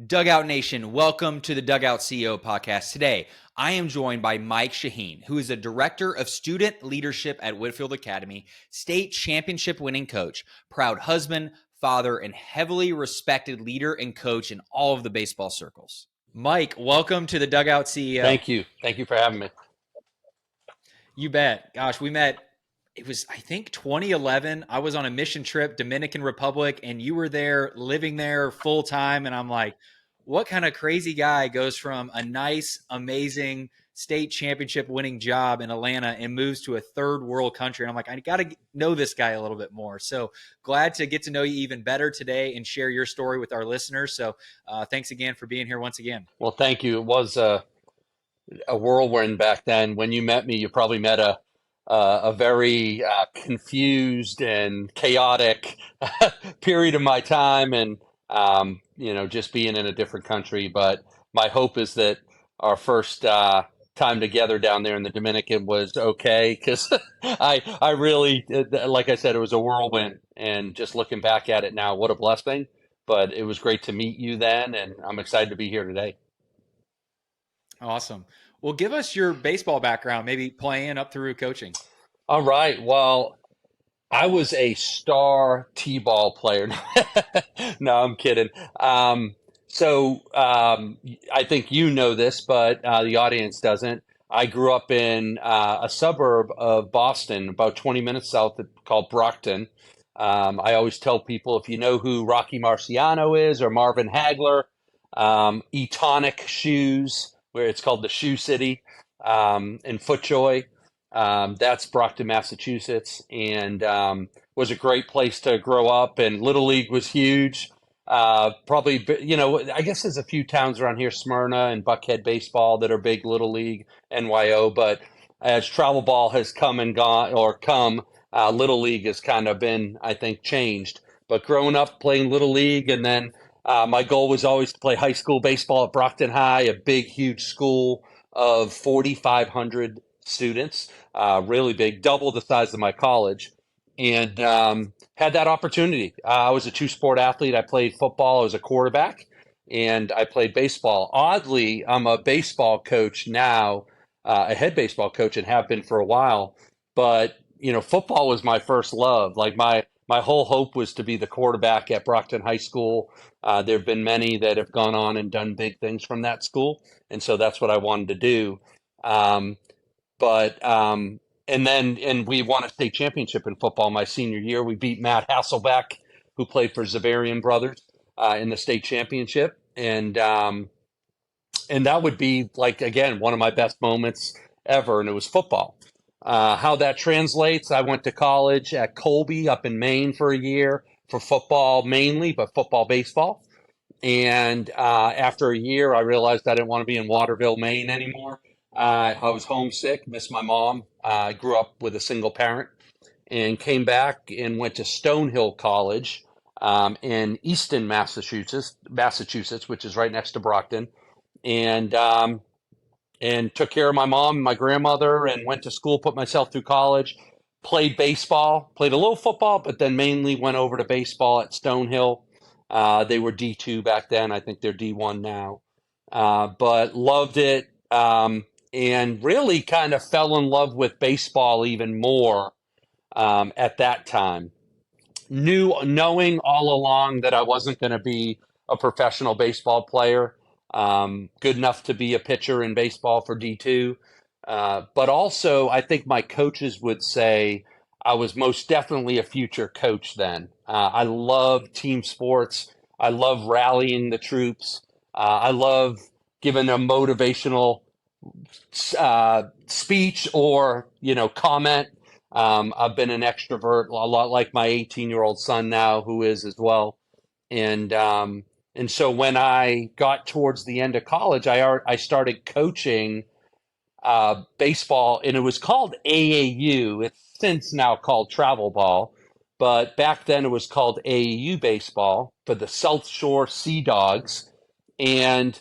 Dugout Nation, welcome to the Dugout CEO podcast. Today, I am joined by Mike Shaheen, who is a director of student leadership at Whitefield Academy, state championship winning coach, proud husband, father, and heavily respected leader and coach in all of the baseball circles. Mike, welcome to the Dugout CEO. Thank you. Thank you for having me. You bet. Gosh, we met, it was, I think, 2011. I was on a mission trip, Dominican Republic, and you were there, living there full time. And I'm like, what kind of crazy guy goes from a nice, amazing state championship winning job in Atlanta and moves to a third world country? And I'm like, I got to know this guy a little bit more. So glad to get to know you even better today and share your story with our listeners. So thanks again for being here once again. Well, thank you. It was a whirlwind back then. When you met me, you probably met a very confused and chaotic period of my time, and just being in a different country. But my hope is that our first time together down there in the Dominican was okay, because I really, like I said, it was a whirlwind. And just looking back at it now, what a blessing. But it was great to meet you then, and I'm excited to be here today. Awesome. Well, give us your baseball background, maybe playing up through coaching. All right. Well, I was a star T-ball player. No, I'm kidding. I think you know this, but the audience doesn't. I grew up in a suburb of Boston, about 20 minutes south, called Brockton. I always tell people, if you know who Rocky Marciano is or Marvin Hagler, Etonic Shoes, where it's called the Shoe City, and FootJoy. That's Brockton, Massachusetts, and was a great place to grow up. And Little League was huge. Probably, I guess there's a few towns around here, Smyrna and Buckhead baseball, that are big Little League, NYO. But as travel ball has come and gone, Little League has kind of been, I think, changed. But growing up playing Little League, and then my goal was always to play high school baseball at Brockton High, a big, huge school of 4,500 students, really big, double the size of my college, and had that opportunity. I was a two-sport athlete. I played football. I was a quarterback, and I played baseball. Oddly, I'm a baseball coach now, a head baseball coach, and have been for a while. But football was my first love. Like my whole hope was to be the quarterback at Brockton High School. There have been many that have gone on and done big things from that school, and so that's what I wanted to do. And we won a state championship in football my senior year. We beat Matt Hasselbeck, who played for Zavarian Brothers, in the state championship. And that would be, like, again, one of my best moments ever. And it was football. How that translates, I went to college at Colby up in Maine for a year for football mainly, but football, baseball. And after a year, I realized I didn't want to be in Waterville, Maine anymore. I was homesick, missed my mom. I grew up with a single parent, and came back and went to Stonehill College in Easton, Massachusetts, which is right next to Brockton, and took care of my mom and my grandmother, and went to school, put myself through college, played baseball, played a little football, but then mainly went over to baseball at Stonehill. They were D2 back then. I think they're D1 now, but loved it. And really kind of fell in love with baseball even more at that time. Knowing all along that I wasn't going to be a professional baseball player, good enough to be a pitcher in baseball for D2. But also, I think my coaches would say I was most definitely a future coach then. I love team sports. I love rallying the troops. I love giving a motivational speech or comment. I've been an extrovert, a lot like my 18-year-old son now, who is as well. And so when I got towards the end of college, I started coaching baseball, and it was called AAU. It's since now called travel ball, but back then it was called AAU baseball for the South Shore Sea Dogs. And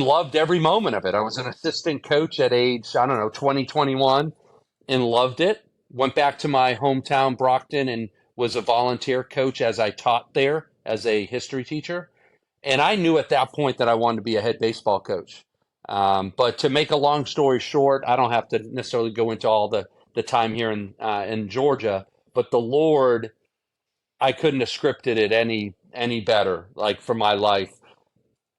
loved every moment of it. I was an assistant coach at age, 2021, and loved it. Went back to my hometown, Brockton, and was a volunteer coach as I taught there as a history teacher. And I knew at that point that I wanted to be a head baseball coach. But to make a long story short, I don't have to necessarily go into all the time here in Georgia. But the Lord, I couldn't have scripted it any better, like for my life.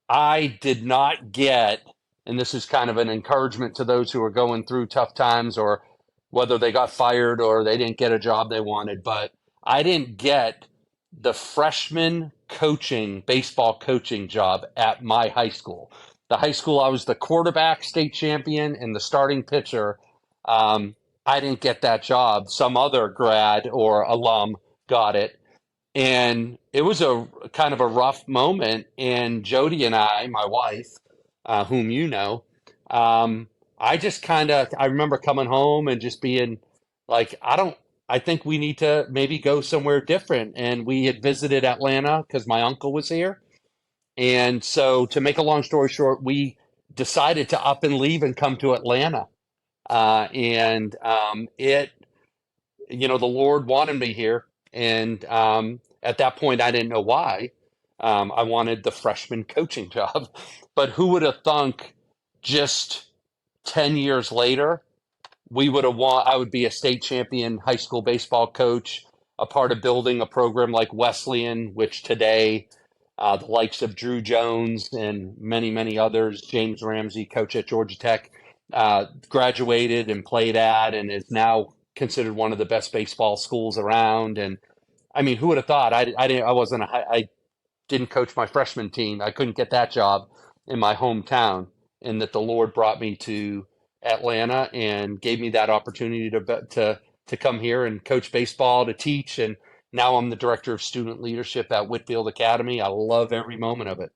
I did not get, and this is kind of an encouragement to those who are going through tough times or whether they got fired or they didn't get a job they wanted, but I didn't get the freshman coaching, baseball coaching job at my high school. The high school, I was the quarterback, state champion, and the starting pitcher. Um, I didn't get that job. Some other grad or alum got it, and it was a kind of a rough moment. And Jody and I, my wife, whom you know, I just kind of I remember coming home and just being like, I think we need to maybe go somewhere different. And we had visited Atlanta because my uncle was here. And so, to make a long story short, we decided to up and leave and come to Atlanta. And it the Lord wanted me here. And at that point, I didn't know why. I wanted the freshman coaching job. But who would have thunk just 10 years later, I would be a state champion high school baseball coach, a part of building a program like Wesleyan, which today the likes of Drew Jones and many, many others, James Ramsey, coach at Georgia Tech, graduated and played at, and is now considered one of the best baseball schools around. And I mean, who would have thought? I wasn't I didn't coach my freshman team. I couldn't get that job in my hometown, and that the Lord brought me to Atlanta and gave me that opportunity to come here and coach baseball, to teach, and now I'm the director of student leadership at Whitefield Academy. I love every moment of it.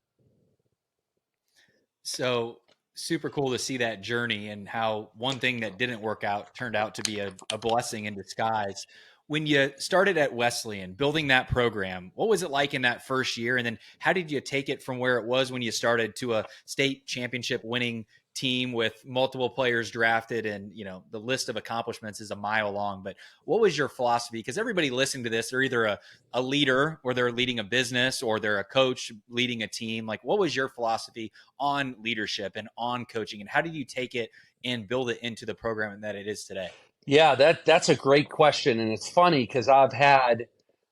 So super cool to see that journey and how one thing that didn't work out turned out to be a blessing in disguise. When you started at Wesleyan, building that program, what was it like in that first year? And then how did you take it from where it was when you started to a state championship winning team with multiple players drafted? And, the list of accomplishments is a mile long. But what was your philosophy? Because everybody listening to this, they're either a leader or they're leading a business or they're a coach leading a team. Like, what was your philosophy on leadership and on coaching? And how did you take it and build it into the program that it is today? Yeah, that's a great question, and it's funny because I've had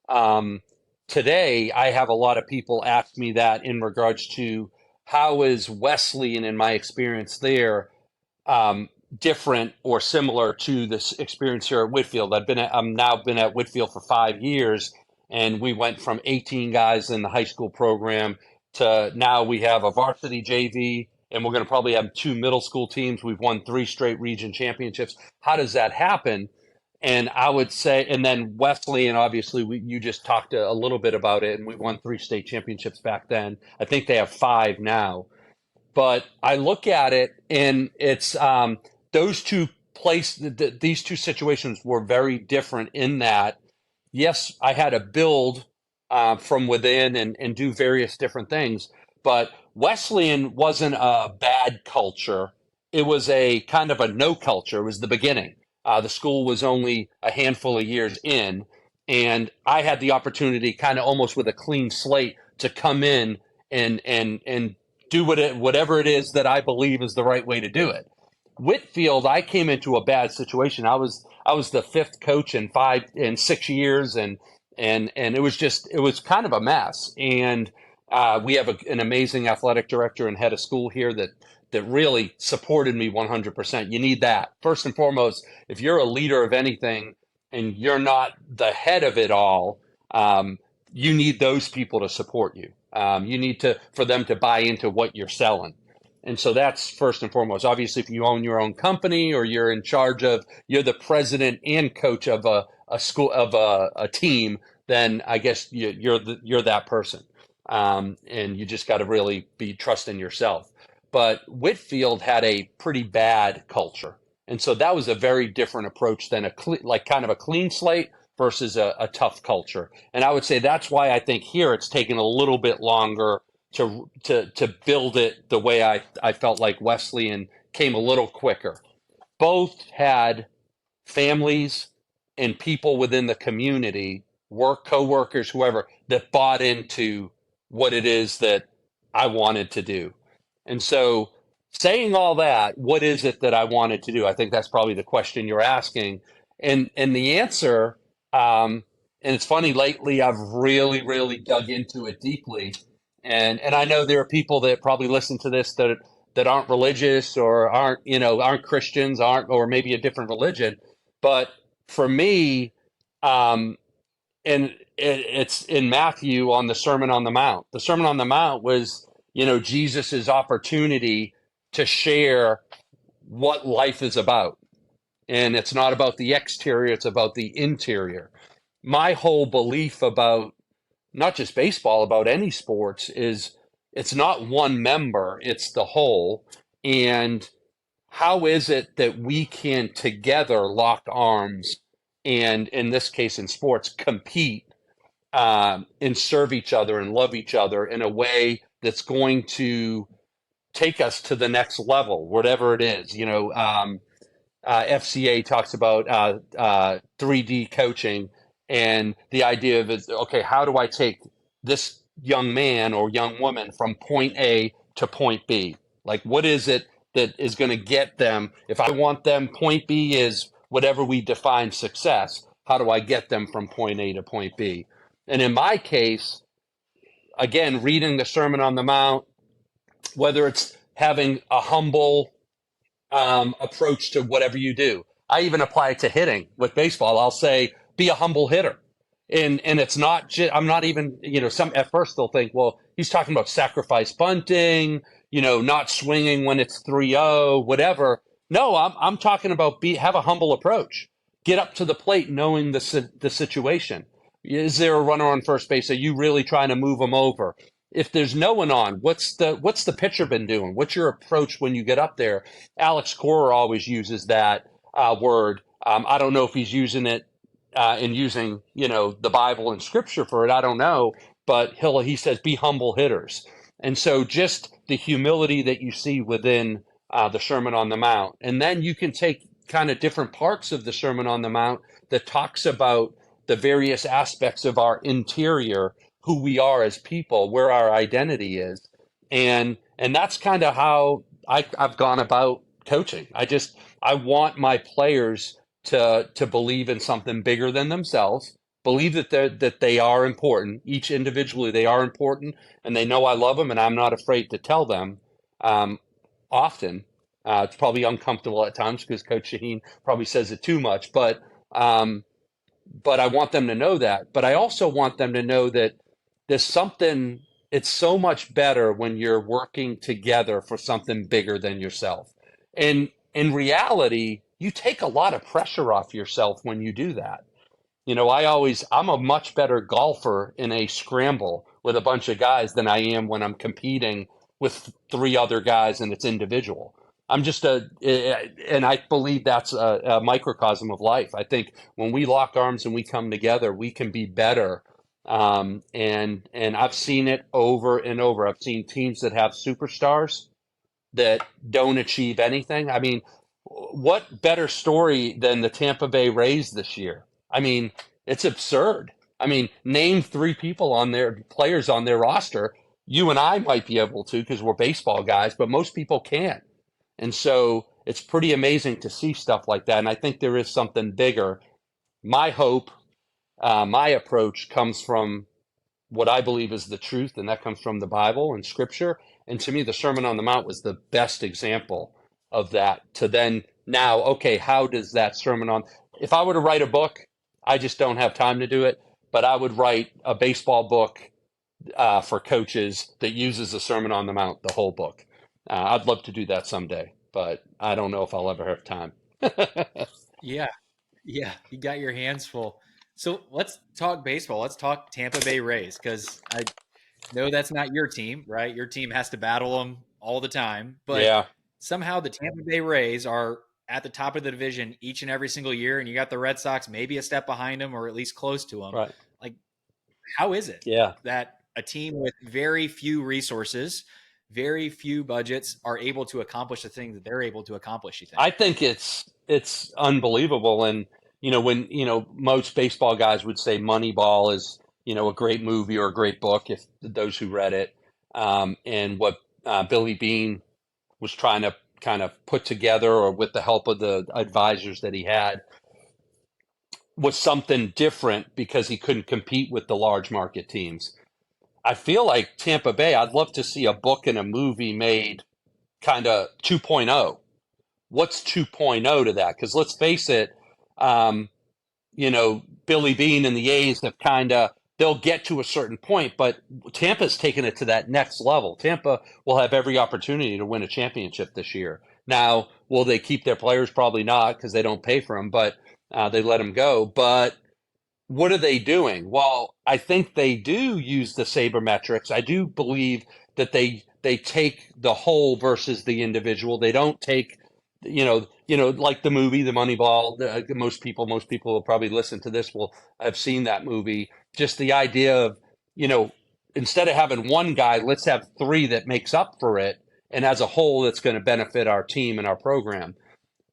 um, today I have a lot of people ask me that in regards to how is Wesleyan in my experience there um, different or similar to this experience here at Whitfield. I'm now been at Whitfield for 5 years, and we went from 18 guys in the high school program to now we have a varsity JV, and we're going to probably have two middle school teams. We've won three straight region championships. How does that happen? And I would say, and then Wesley, and obviously you just talked a little bit about it, and we won three state championships back then. I think they have five now, but I look at it and it's those these two situations were very different in that, yes, I had to build from within and do various different things, but Wesleyan wasn't a bad culture. It was a kind of a no culture. It was the beginning. The school was only a handful of years in, and I had the opportunity, kind of almost with a clean slate, to come in and do whatever it is that I believe is the right way to do it. Whitfield, I came into a bad situation. I was the fifth coach in 6 years, and it was kind of a mess. And we have an amazing athletic director and head of school here that really supported me 100%. You need that first and foremost. If you're a leader of anything and you're not the head of it all, um, you need those people to support you. You need to for them to buy into what you're selling. And so that's first and foremost. Obviously, if you own your own company or you're the president and coach of a school of a team, then I guess you're that person. And you just got to really be trusting yourself. But Whitfield had a pretty bad culture. And so that was a very different approach than like kind of a clean slate versus a tough culture. And I would say that's why I think here it's taken a little bit longer to build it the way I felt like Wesleyan came a little quicker. Both had families and people within the community, coworkers, whoever, that bought into what it is that I wanted to do. And so, saying all that, what is it that I wanted to do? I think that's probably the question you're asking. And the answer, um, and it's funny, lately I've really dug into it deeply. And I know there are people that probably listen to this that aren't religious or aren't Christians, aren't or maybe a different religion. But for me, um, and it's in Matthew on the Sermon on the Mount. The Sermon on the Mount was, Jesus's opportunity to share what life is about. And it's not about the exterior, it's about the interior. My whole belief about not just baseball, about any sports is it's not one member, it's the whole. And how is it that we can together lock arms and, in this case in sports, compete and serve each other and love each other in a way that's going to take us to the next level, whatever it is. FCA talks about 3D coaching and the idea of okay, how do I take this young man or young woman from point A to point B? Like, what is it that is going to get them? If I want them, point B is whatever we define success. How do I get them from point A to point B? And in my case, again, reading the Sermon on the Mount, whether it's having a humble approach to whatever you do. I even apply it to hitting with baseball. I'll say, be a humble hitter. And it's not just, I'm not even, some at first they'll think, well, he's talking about sacrifice bunting, not swinging when it's 3-0, whatever. No, I'm talking about have a humble approach. Get up to the plate knowing the situation. Is there a runner on first base? Are you really trying to move him over? If there's no one on, what's the pitcher been doing? What's your approach when you get up there? Alex Cora always uses that word. I don't know if he's using it and using the Bible and Scripture for it. I don't know, but he says be humble hitters, and so just the humility that you see within the Sermon on the Mount, and then you can take kind of different parts of the Sermon on the Mount that talks about the various aspects of our interior, who we are as people, where our identity is, and that's kind of how I've gone about coaching. I want my players to believe in something bigger than themselves, believe that they are important, each individually they are important, and they know I love them, and I'm not afraid to tell them. Um, Often, it's probably uncomfortable at times because Coach Shaheen probably says it too much, but I want them to know that. But I also want them to know that there's something, it's so much better when you're working together for something bigger than yourself. And in reality, you take a lot of pressure off yourself when you do that. I'm a much better golfer in a scramble with a bunch of guys than I am when I'm competing with three other guys and it's individual. And I believe that's a microcosm of life. I think when we lock arms and we come together, we can be better. And I've seen it over and over. I've seen teams that have superstars that don't achieve anything. I mean, what better story than the Tampa Bay Rays this year? I mean, it's absurd. I mean, name three people on their players on their roster. You and I might be able to because we're baseball guys, but most people can't. And so it's pretty amazing to see stuff like that. And I think there is something bigger. My hope, my approach comes from what I believe is the truth, and that comes from the Bible and Scripture. And to me, the Sermon on the Mount was the best example of that. To then now, okay, how does that sermon on? If I were to write a book, I just don't have time to do it, but I would write a baseball book for coaches that uses the Sermon on the Mount, the whole book. I'd love to do that someday, but I don't know if I'll ever have time. Yeah, yeah, you got your hands full. So let's talk baseball. Let's talk Tampa Bay Rays because I know that's not your team, right? Your team has to battle them all the time, but Yeah, somehow the Tampa Bay Rays are at the top of the division each and every single year, and you got the Red Sox maybe a step behind them or at least close to them. right. Like, how is it Yeah. that a team with very few resources, very few budgets, are able to accomplish the things that they're able to accomplish? You think? I think it's unbelievable. And when most baseball guys would say Moneyball is a great movie or a great book if those who read it. and what Billy Bean was trying to kind of put together, or with the help of the advisors that he had, was something different because he couldn't compete with the large market teams. I feel like Tampa Bay, I'd love to see a book and a movie made kind of 2.0. What's 2.0 to that? Because let's face it, um, Billy Bean and the A's have kind of, they'll get to a certain point, but Tampa's taken it to that next level. Tampa will have every opportunity to win a championship this year. Now, will they keep their players? Probably not, because they don't pay for them, but they let them go. But what are they doing? Well, I think they do use the sabermetrics. I do believe that they take the whole versus the individual. They don't take, like the movie, the Moneyball. Most people will probably listen to this will have seen that movie. Just the idea of, you know, instead of having one guy, let's have three that makes up for it, and as a whole, it's going to benefit our team and our program.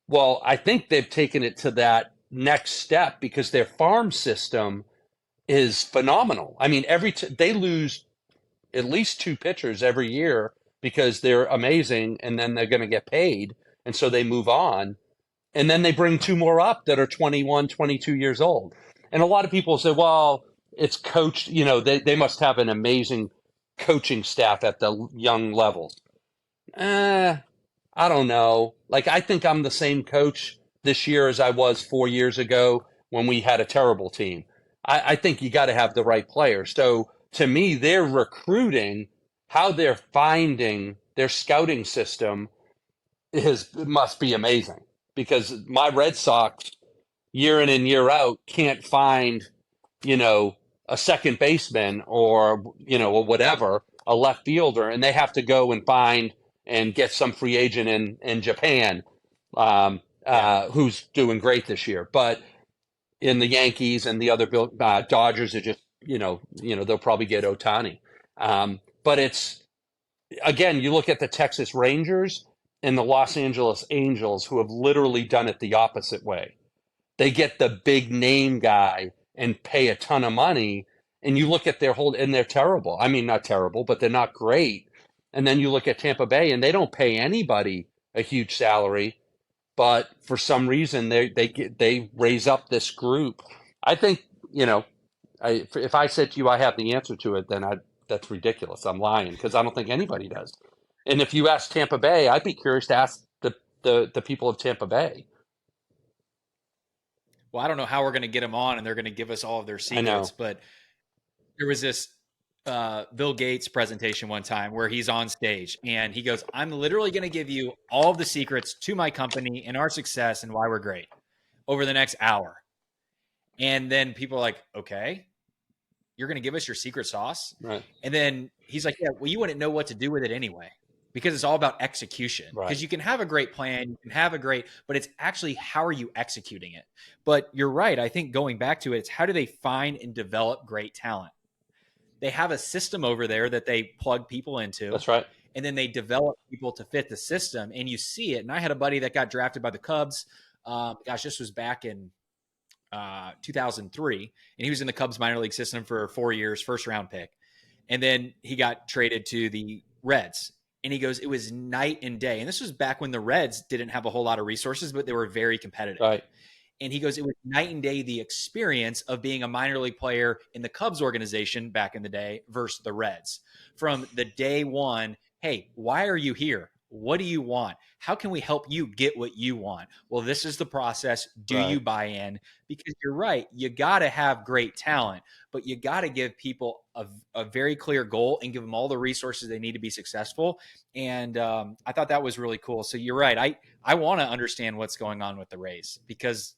Well, I think they've taken it to that next step because their farm system is phenomenal. I mean, they lose at least two pitchers every year because they're amazing, and then they're going to get paid, and so they move on, and then they bring two more up that are 21, 22 years old. And a lot of people say, well, it's coached, they must have an amazing coaching staff at the young levels. Eh, I don't know. Like, I think I'm the same coach this year as I was 4 years ago when we had a terrible team. I think you got to have the right players. So to me, their recruiting, how they're finding their scouting system must be amazing, because my Red Sox, year in and year out, can't find, you know, a second baseman, or whatever, a left fielder, and they have to go and find and get some free agent in Japan, Yeah. who's doing great this year. But in the Yankees and the other Dodgers are just, they'll probably get Otani. But it's, again, you look at the Texas Rangers and the Los Angeles Angels, who have literally done it the opposite way. They get the big name guy and pay a ton of money. And you look at their whole, and they're terrible. I mean, not terrible, but they're not great. And then you look at Tampa Bay, and they don't pay anybody a huge salary, but for some reason they raise up this group. I think, if I said to you I have the answer to it, then that's ridiculous. I'm lying, because I don't think anybody does. And if you ask Tampa Bay, I'd be curious to ask the people of Tampa Bay. Well, I don't know how we're going to get them on and they're going to give us all of their I secrets, know. but there was this Bill Gates presentation one time where he's on stage and he goes, I'm literally going to give you all of the secrets to my company and our success and why we're great over the next hour. And then people are like, okay, you're going to give us your secret sauce? Right. And then he's like, yeah, well, you wouldn't know what to do with it anyway, because it's all about execution. Right. Because you can have a great plan, you can have a great, but it's actually how are you executing it? But you're right. I think going back to it, it's how do they find and develop great talent? They have a system over there that they plug people into, That's right. and then they develop people to fit the system. And you see it. And I had a buddy that got drafted by the Cubs. Gosh, this was back in 2003, and he was in the Cubs minor league system for 4 years, first round pick. And then he got traded to the Reds. And he goes, it was night and day. And this was back when the Reds didn't have a whole lot of resources, but they were very competitive. Right. And he goes, it was night and day, the experience of being a minor league player in the Cubs organization back in the day versus the Reds. From the day one, hey, why are you here? What do you want? How can we help you get what you want? Well, this is the process. Do Right. you buy in? Because you're right. You got to have great talent, but you got to give people a very clear goal and give them all the resources they need to be successful. And I thought that was really cool. So you're right. I want to understand what's going on with the Rays, because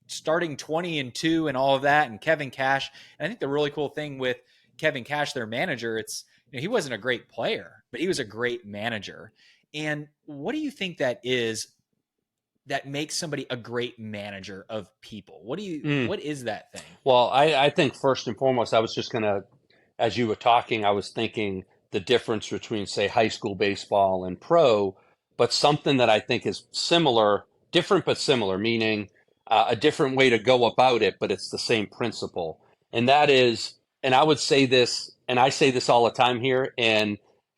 starting 20-2 and all of that, and Kevin Cash. And I think the really cool thing with Kevin Cash, their manager, it's, he wasn't a great player, but he was a great manager. And what do you think that is that makes somebody a great manager of people? What is that thing? Well, I think first and foremost, I was just gonna, as you were talking, I was thinking the difference between, say, high school baseball and pro, but something that I think is similar, different but similar, meaning a different way to go about it, but it's the same principle. And that is, and I would say this, and I say this all the time here, and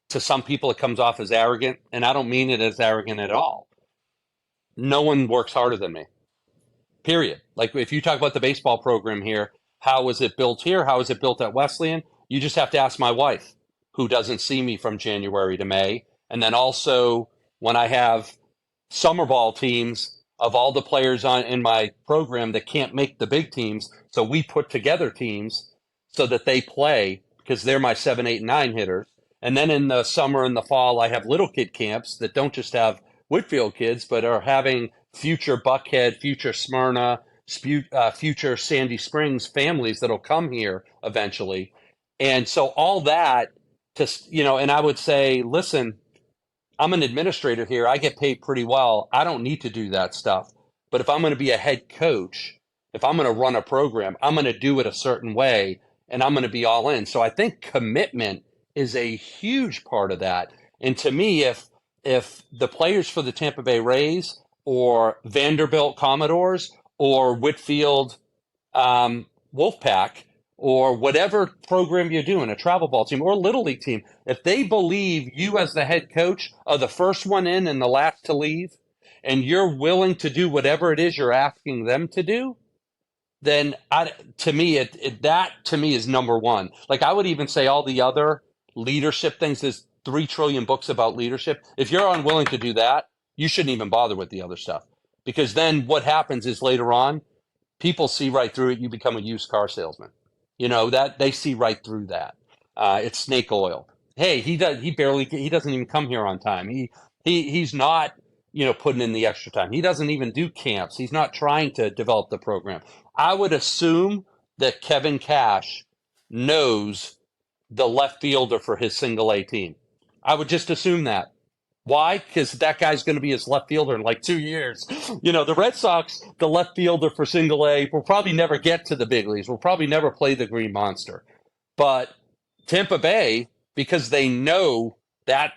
To some people, it comes off as arrogant, and I don't mean it as arrogant at all. No one works harder than me. Period. Like if you talk about the baseball program here, how was it built here? How is it built at Wesleyan? You just have to ask my wife, who doesn't see me from January to May. And then also when I have summer ball teams of all the players on in my program that can't make the big teams, so we put together teams so that they play because they're my 7, 8, and 9 hitters. And then in the summer and the fall, I have little kid camps that don't just have Whitefield kids, but are having future Buckhead, future Smyrna, future Sandy Springs families that'll come here eventually. And so all that to, and I would say, listen, I'm an administrator here. I get paid pretty well. I don't need to do that stuff. But if I'm going to be a head coach, if I'm going to run a program, I'm going to do it a certain way and I'm going to be all in. So I think commitment is a huge part of that. And to me, if the players for the Tampa Bay Rays or Vanderbilt Commodores or Whitfield Wolfpack or whatever program you're doing, a travel ball team or a little league team, if they believe you as the head coach are the first one in and the last to leave, and you're willing to do whatever it is you're asking them to do, then to me, that to me is number one. Like I would even say all the other leadership things, there's 3 trillion books about leadership. If you're unwilling to do that, you shouldn't even bother with the other stuff. Because then what happens is later on, people see right through it. You become a used car salesman. That they see right through that. It's snake oil. Hey, he doesn't even come here on time. He's not, putting in the extra time. He doesn't even do camps. He's not trying to develop the program. I would assume that Kevin Cash knows the left fielder for his single A team. I would just assume that. Why? Because that guy's going to be his left fielder in like 2 years. The Red Sox, the left fielder for single A, will probably never get to the big leagues. Will probably never play the Green Monster. But Tampa Bay, because they know that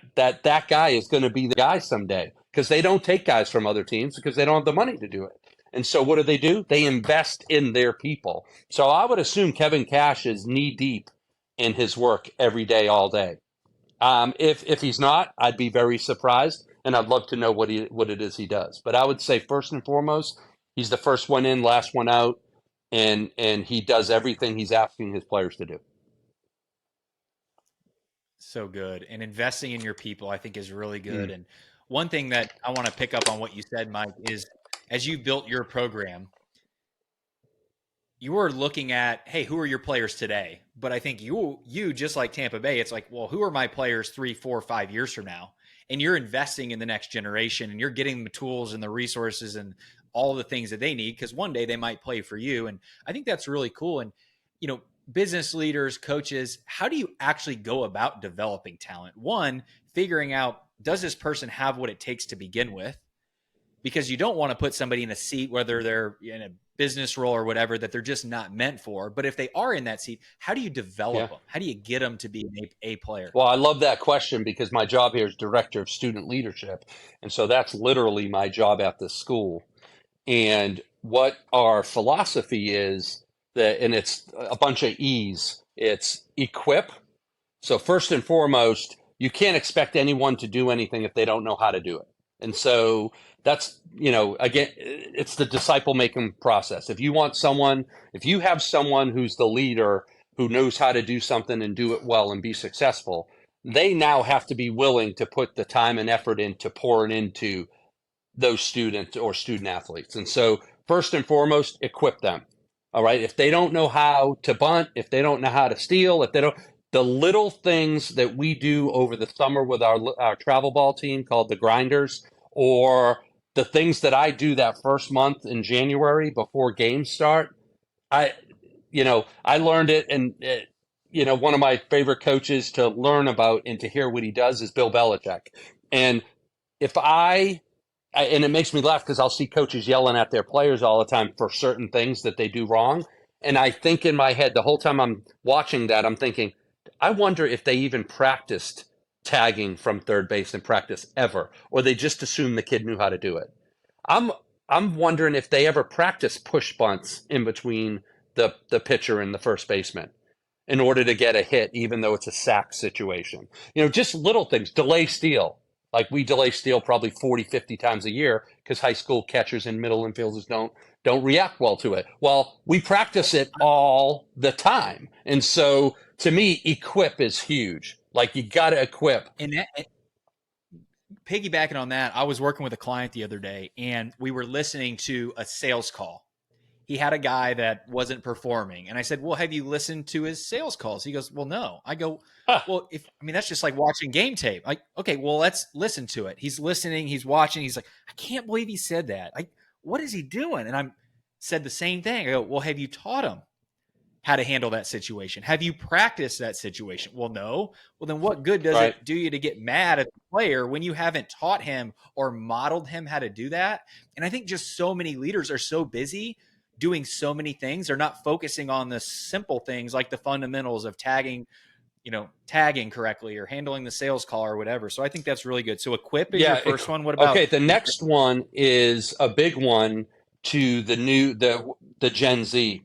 guy is going to be the guy someday, because they don't take guys from other teams because they don't have the money to do it. And so what do? They invest in their people. So I would assume Kevin Cash is knee deep in his work every day, all day. If he's not, I'd be very surprised, and I'd love to know what it is he does. But I would say first and foremost, he's the first one in, last one out, and he does everything he's asking his players to do. So good. And investing in your people, I think, is really good. Mm. And one thing that I want to pick up on what you said, Mike, is as you built your program, you were looking at, hey, who are your players today? But I think you just like Tampa Bay, it's like, well, who are my players 3, 4, 5 years from now? And you're investing in the next generation, and you're getting them the tools and the resources and all the things that they need, because one day they might play for you. And I think that's really cool. And, business leaders, coaches, how do you actually go about developing talent? One, figuring out, does this person have what it takes to begin with? Because you don't want to put somebody in a seat, whether they're in a business role or whatever, that they're just not meant for. But if they are in that seat, how do you develop them? How do you get them to be an A player? Well, I love that question because my job here is director of student leadership. And so that's literally my job at the school. And what our philosophy is and it's a bunch of E's. It's equip. So first and foremost, you can't expect anyone to do anything if they don't know how to do it. And so that's, again, it's the disciple making process. If you have someone who's the leader who knows how to do something and do it well and be successful, they now have to be willing to put the time and effort into pouring into those students or student athletes. And so first and foremost, equip them. All right. If they don't know how to bunt, if they don't know how to steal, the little things that we do over the summer with our travel ball team called the Grinders, or the things that I do that first month in January before games start, I learned it. And, one of my favorite coaches to learn about and to hear what he does is Bill Belichick. And and it makes me laugh because I'll see coaches yelling at their players all the time for certain things that they do wrong. And I think in my head, the whole time I'm watching that, I'm thinking, I wonder if they even practiced tagging from third base in practice ever, or they just assumed the kid knew how to do it. I'm wondering if they ever practiced push bunts in between the pitcher and the first baseman. in order to get a hit, even though it's a sack situation. Just little things, delay steal. Like we delay steal probably 40, 50 times a year because high school catchers and middle infielders don't react well to it. Well, we practice it all the time. And so to me, equip is huge. Like you got to equip. And that, piggybacking on that, I was working with a client the other day and we were listening to a sales call. He had a guy that wasn't performing. And I said, well, have you listened to his sales calls? He goes, well, no. I go, well, that's just like watching game tape. Like, okay, well, let's listen to it. He's listening, he's watching. He's like, I can't believe he said that. Like, what is he doing? And I'm said the same thing. I go, well, have you taught him how to handle that situation? Have you practiced that situation? Well, no. Well, then what good does Right. it do you to get mad at the player when you haven't taught him or modeled him how to do that? And I think just so many leaders are so busy doing so many things. They're not focusing on the simple things like the fundamentals of tagging correctly or handling the sales call or whatever. So I think that's really good. So equip is your Yeah. first one. What about Okay. The next one is a big one to the Gen Z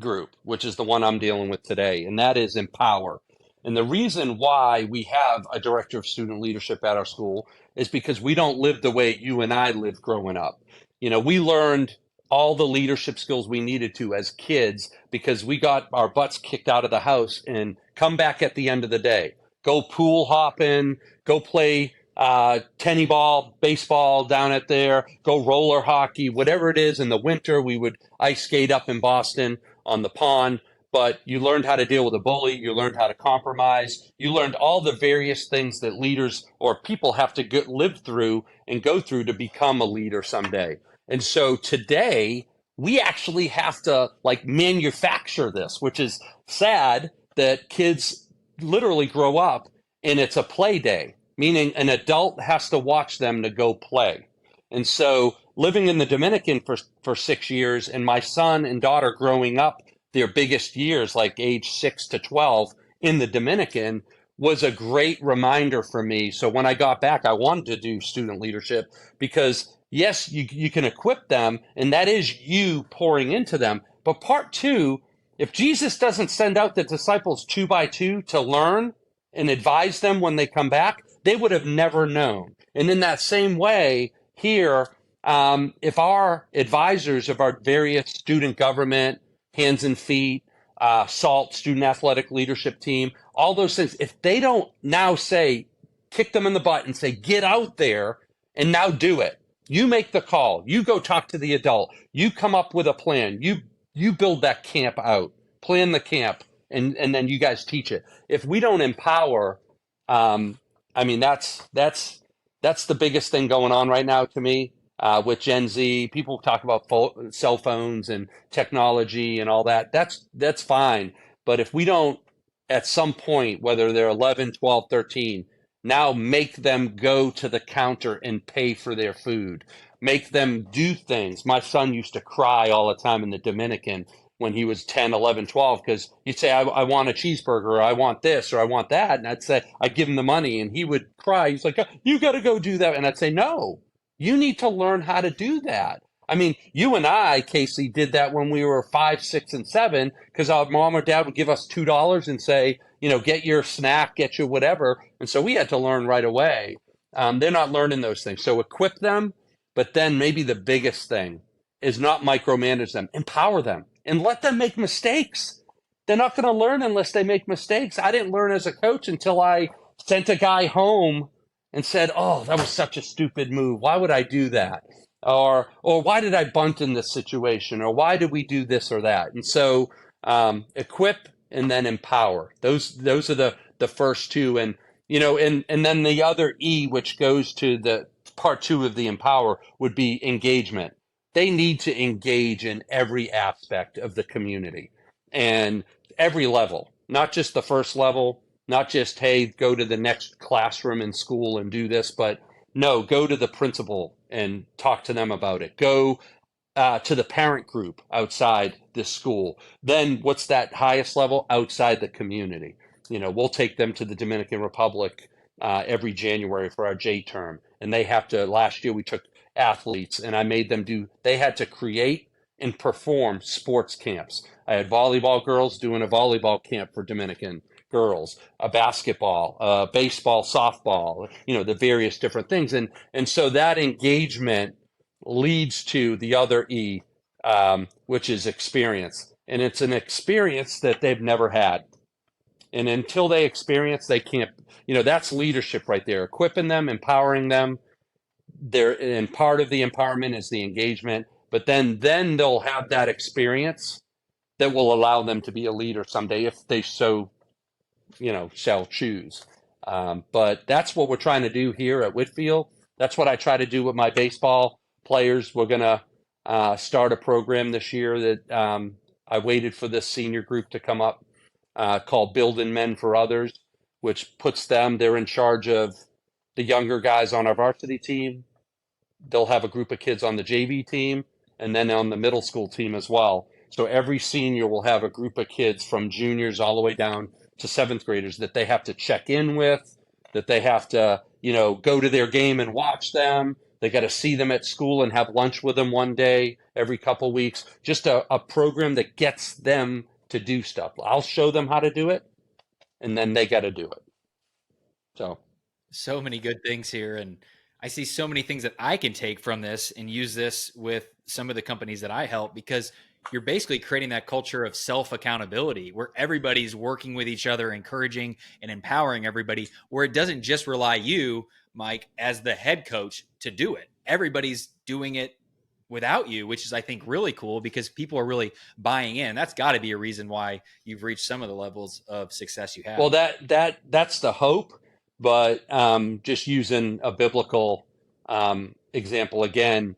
group, which is the one I'm dealing with today, and that is empower. And the reason why we have a director of student leadership at our school is because we don't live the way you and I lived growing up. We learned all the leadership skills we needed to as kids because we got our butts kicked out of the house and come back at the end of the day, go pool hopping, go play tenny ball, baseball down at there, go roller hockey, whatever it is. In the winter, we would ice skate up in Boston on the pond. But you learned how to deal with a bully. You learned how to compromise. You learned all the various things that leaders or people have to live through and go through to become a leader someday. And so today, we actually have to like manufacture this, which is sad that kids literally grow up and it's a play day, meaning an adult has to watch them to go play. And so living in the Dominican for 6 years and my son and daughter growing up their biggest years, like age 6 to 12 in the Dominican, was a great reminder for me. So when I got back, I wanted to do student leadership because yes, you can equip them, and that is you pouring into them. But part two, if Jesus doesn't send out the disciples 2 by 2 to learn and advise them when they come back, they would have never known. And in that same way, here, if our advisors of our various student government, hands and feet, SALT, student athletic leadership team, all those things, if they don't now say, kick them in the butt and say, get out there and now do it. You make the call. You go talk to the adult. You come up with a plan. You build that camp out, plan the camp, and then you guys teach it. If we don't empower, that's the biggest thing going on right now to me with Gen Z. People talk about cell phones and technology and all that. That's fine. But if we don't, at some point, whether they're 11, 12, 13, now make them go to the counter and pay for their food. Make them do things. My son used to cry all the time in the Dominican when he was 10, 11, 12, because you'd say, I want a cheeseburger, or I want this, or I want that. And I'd give him the money, and he would cry. He's like, you got to go do that. And I'd say, no, you need to learn how to do that. I mean, you and I, Casey, did that when we were 5, 6, and 7, because our mom or dad would give us $2 and say, get your snack, get your whatever. And so we had to learn right away. They're not learning those things. So equip them, but then maybe the biggest thing is not micromanage them, empower them, and let them make mistakes. They're not going to learn unless they make mistakes. I didn't learn as a coach until I sent a guy home and said, oh, that was such a stupid move. Why would I do that? Or why did I bunt in this situation? Or why did we do this or that? And so equip and then empower. Those are the first two. And, and then the other E, which goes to the part two of the empower, would be engagement. They need to engage in every aspect of the community and every level, not just the first level, not just, hey, go to the next classroom in school and do this, but no, go to the principal and talk to them about it. Go to the parent group outside this school. Then what's that highest level? Outside the community. We'll take them to the Dominican Republic every January for our J term. And they have to, last year we took athletes and I made them they had to create and perform sports camps. I had volleyball girls doing a volleyball camp for Dominican girls, a basketball, baseball, softball, the various different things. And so that engagement leads to the other E, which is experience. And it's an experience that they've never had. And until they experience, they can't, that's leadership right there, equipping them, empowering them. And part of the empowerment is the engagement, but then they'll have that experience that will allow them to be a leader someday if they so shall choose. But that's what we're trying to do here at Whitefield. That's what I try to do with my baseball players. We're going to start a program this year that I waited for this senior group to come up called Building Men for Others, which puts them, they're in charge of the younger guys on our varsity team. They'll have a group of kids on the JV team and then on the middle school team as well. So every senior will have a group of kids from juniors all the way down to seventh graders that they have to check in with, that they have to, go to their game and watch them. They got to see them at school and have lunch with them one day every couple of weeks. Just a program that gets them to do stuff. I'll show them how to do it, and then they got to do it. So many good things here. And I see so many things that I can take from this and use this with some of the companies that I help, because you're basically creating that culture of self accountability where everybody's working with each other, encouraging and empowering everybody, where it doesn't just rely you, Mike, as the head coach to do it. Everybody's doing it without you, which is, I think, really cool because people are really buying in. That's got to be a reason why you've reached some of the levels of success you Well, have. that's the hope, but just using a biblical example again,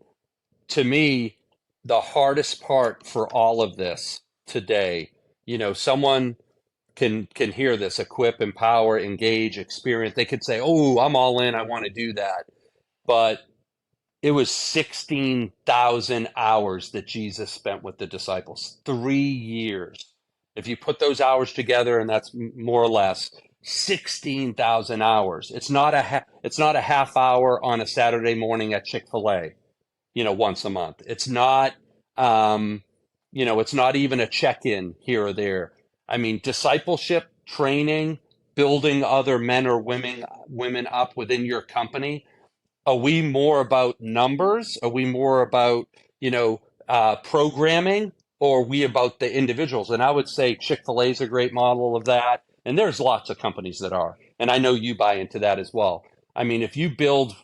to me, the hardest part for all of this today, someone can hear this: equip, empower, engage, experience. They could say, "Oh, I'm all in. I want to do that," but it was 16,000 hours that Jesus spent with the disciples, 3 years. If you put those hours together, and that's more or less 16,000 hours. It's not a half hour on a Saturday morning at Chick-fil-A, once a month. It's not, it's not even a check-in here or there. I mean, discipleship, training, building other men or women up within your company. Are we more about numbers? Are we more about, programming? Or are we about the individuals? And I would say Chick-fil-A is a great model of that. And there's lots of companies that are. And I know you buy into that as well. I mean, if you build,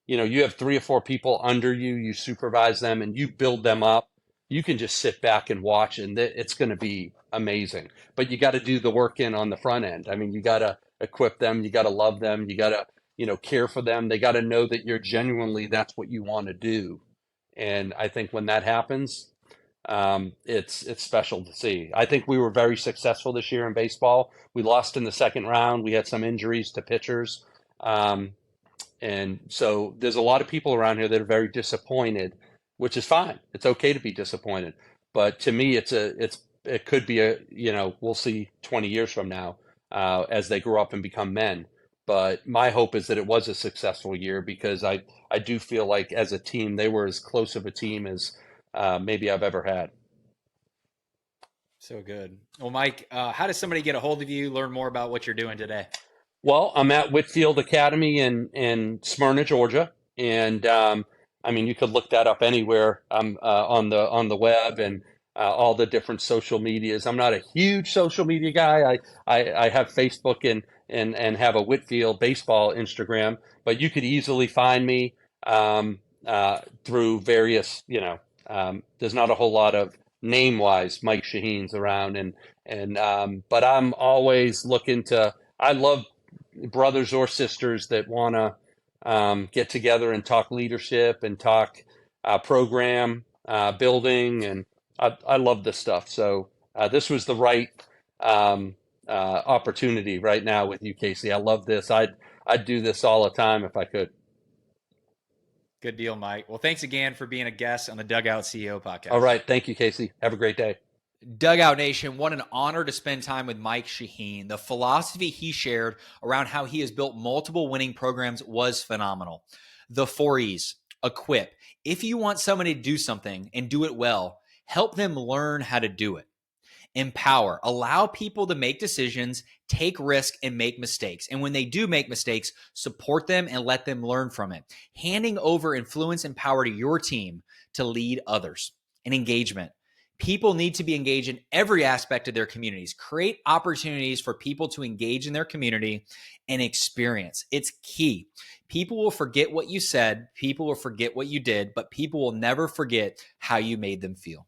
you have 3 or 4 people under you, you supervise them and you build them up, you can just sit back and watch and it's going to be amazing. But you got to do the work in on the front end. I mean, you got to equip them, you got to love them, you got to care for them. They got to know that you're genuinely, that's what you want to do. And I think when that happens, it's special to see. I think we were very successful this year in baseball. We lost in the second round. We had some injuries to pitchers. And so there's a lot of people around here that are very disappointed, which is fine. It's okay to be disappointed. But to me, it could be we'll see 20 years from now as they grow up and become men. But my hope is that it was a successful year because I do feel like as a team, they were as close of a team as maybe I've ever had. So good. Well, Mike, how does somebody get a hold of you, learn more about what you're doing today? Well, I'm at Whitefield Academy in Smyrna, Georgia, and I mean you could look that up anywhere on the web and all the different social medias. I'm not a huge social media guy. I have Facebook and have a Whitefield baseball Instagram, but you could easily find me through various. There's not a whole lot of name wise Mike Shaheen's around, and but I'm always looking to. I love brothers or sisters that want to get together and talk leadership and talk program building. And I love this stuff. So this was the right opportunity right now with you, Casey. I love this. I'd do this all the time if I could. Good deal, Mike. Well, thanks again for being a guest on the Dugout CEO All podcast. right. Thank you, Casey. Have a great day. Dugout Nation, what an honor to spend time with Mike Shaheen. The philosophy he shared around how he has built multiple winning programs was phenomenal. The 4E's, equip. If you want somebody to do something and do it well, help them learn how to do it. Empower. Allow people to make decisions, take risk, and make mistakes. And when they do make mistakes, support them and let them learn from it. Handing over influence and power to your team to lead others. And engagement. People need to be engaged in every aspect of their communities. Create opportunities for people to engage in their community and experience. It's key. People will forget what you said, people will forget what you did, but people will never forget how you made them feel.